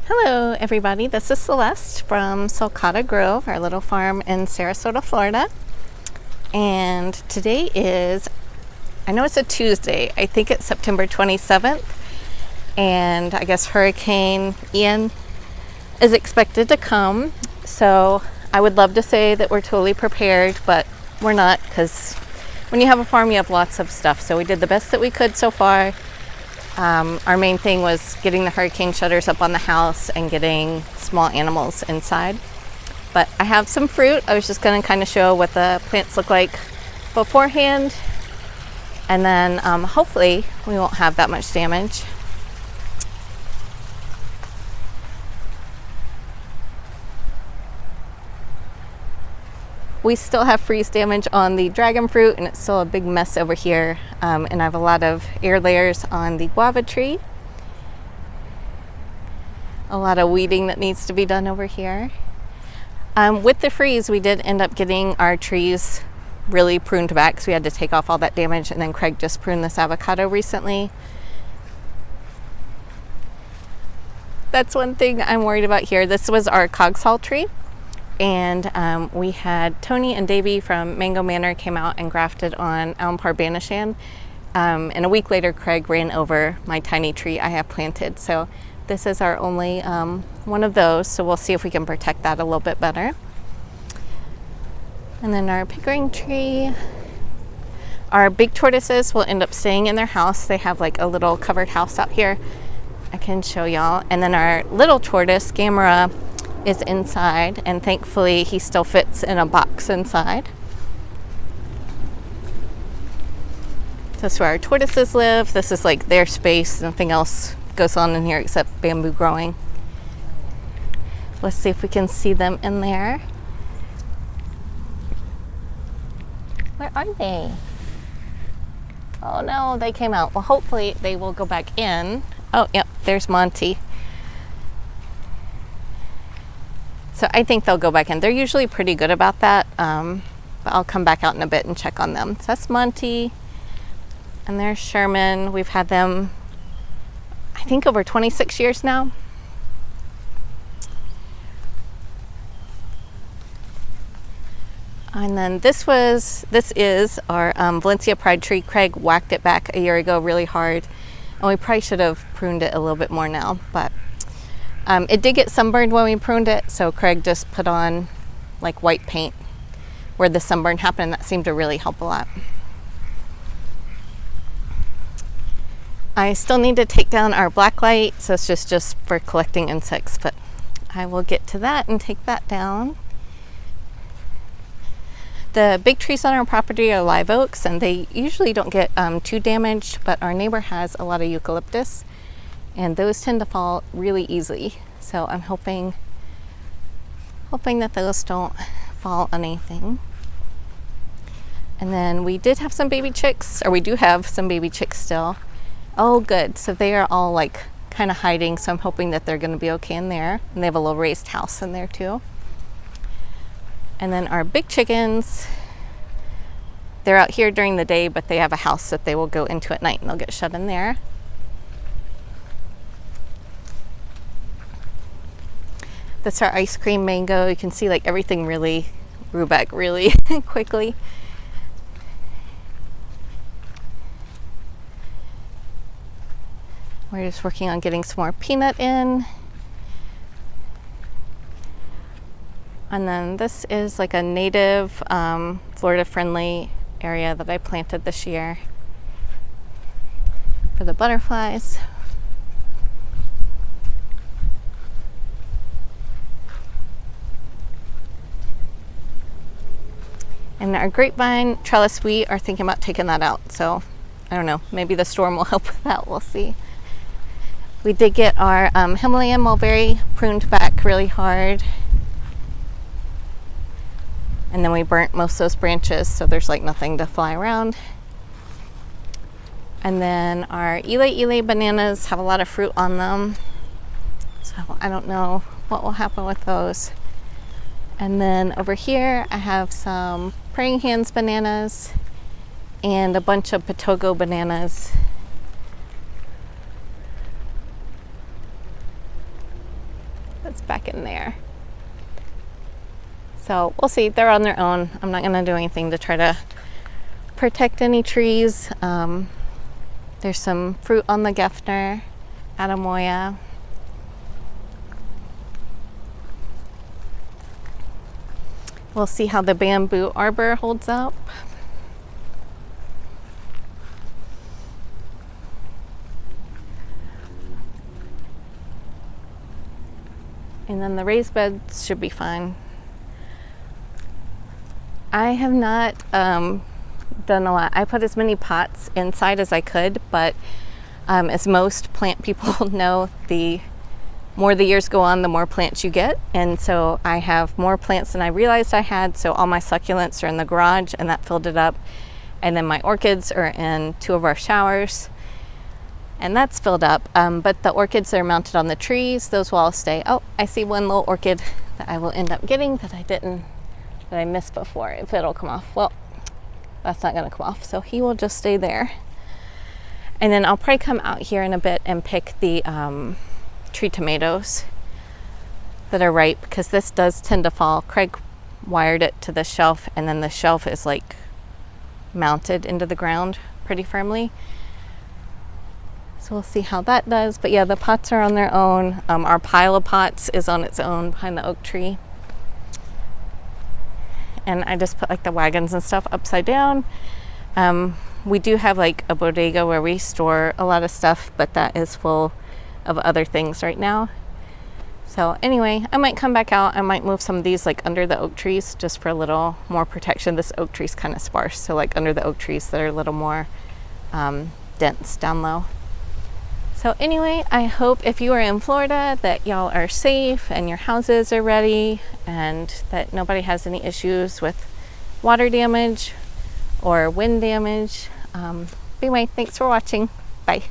Hello everybody, this is Celeste from Sulcata Grove, our little farm in Sarasota, Florida. And today is, I know it's a Tuesday, I think it's September 27th. And I guess Hurricane Ian is expected to come. So I would love to say that we're totally prepared, but we're not, because when you have a farm you have lots of stuff. So we did the best that we could so far. Our main thing was getting the hurricane shutters up on the house and getting small animals inside. But I have some fruit. I was just going to kind of show what the plants look like beforehand. And then hopefully we won't have that much damage. We still have freeze damage on the dragon fruit, and it's still a big mess over here. And I have a lot of air layers on the guava tree. A lot of weeding that needs to be done over here. With the freeze, we did end up getting our trees really pruned back, so we had to take off all that damage, and then Craig just pruned this avocado recently. That's one thing I'm worried about here. This was our cogsall tree. And we had Tony and Davey from Mango Manor came out and grafted on Almpar Banishan. And a week later, Craig ran over my tiny tree I have planted. So this is our only one of those. So we'll see if we can protect that a little bit better. And then our pickering tree. Our big tortoises will end up staying in their house. They have like a little covered house out here. I can show y'all. And then our little tortoise, Gamera, is inside, and thankfully he still fits in a box inside. That's where our tortoises live. This is like their space. Nothing else goes on in here except bamboo growing. Let's see if we can see them in there. Where are they? Oh no, they came out. Well, hopefully they will go back in. Oh, yep, there's Monty. So I think they'll go back in. They're usually pretty good about that, but I'll come back out in a bit and check on them. So that's Monty, and there's Sherman. We've had them, I think, over 26 years now. And then this is our Valencia Pride tree. Craig whacked it back a year ago really hard, and we probably should have pruned it a little bit more now, but it did get sunburned when we pruned it, so Craig just put on like white paint where the sunburn happened. That seemed to really help a lot. I still need to take down our blacklight, so it's just for collecting insects, but I will get to that and take that down. The big trees on our property are live oaks, and they usually don't get too damaged, but our neighbor has a lot of eucalyptus, and those tend to fall really easily. So I'm hoping that those don't fall on anything. And then we did have some baby chicks, or we do have some baby chicks still. Oh, good. So they are all like kind of hiding, so I'm hoping that they're going to be okay in there. And they have a little raised house in there too. And then our big chickens, they're out here during the day, but they have a house that they will go into at night, and they'll get shut in there. That's our ice cream mango. You can see like everything really grew back really quickly. We're just working on getting some more peanut in. And then this is like a native Florida friendly area that I planted this year for the butterflies. And our grapevine trellis, we are thinking about taking that out. So I don't know, maybe the storm will help with that. We'll see. We did get our Himalayan mulberry pruned back really hard. And then we burnt most of those branches, so there's like nothing to fly around. And then our Ile bananas have a lot of fruit on them. So I don't know what will happen with those. And then over here I have some praying hands bananas and a bunch of Patogo bananas. that's back in there. So we'll see. They're on their own. I'm not going to do anything to try to protect any trees. There's some fruit on the Geffner, Adamoya. We'll see how the bamboo arbor holds up. And then the raised beds should be fine. I have not done a lot. I put as many pots inside as I could, but as most plant people know, the more the years go on, the more plants you get. And so I have more plants than I realized I had. So all my succulents are in the garage, and that filled it up. And then my orchids are in 2 of our showers, and that's filled up. But the orchids that are mounted on the trees, those will all stay. Oh, I see one little orchid that I will end up getting that I missed before. If it'll come off, well, that's not going to come off. So he will just stay there. And then I'll probably come out here in a bit and pick the tree tomatoes that are ripe, because this does tend to fall. Craig wired it to the shelf, and then the shelf is like mounted into the ground pretty firmly. So we'll see how that does. But yeah, the pots are on their own. Our pile of pots is on its own behind the oak tree. And I just put like the wagons and stuff upside down. We do have like a bodega where we store a lot of stuff, but that is full of other things right now. So anyway, I might come back out. I might move some of these like under the oak trees just for a little more protection. This oak tree is kind of sparse, so like under the oak trees that are a little more dense down low. So anyway, I hope if you are in Florida that y'all are safe and your houses are ready, and that nobody has any issues with water damage or wind damage. Anyway, thanks for watching. Bye.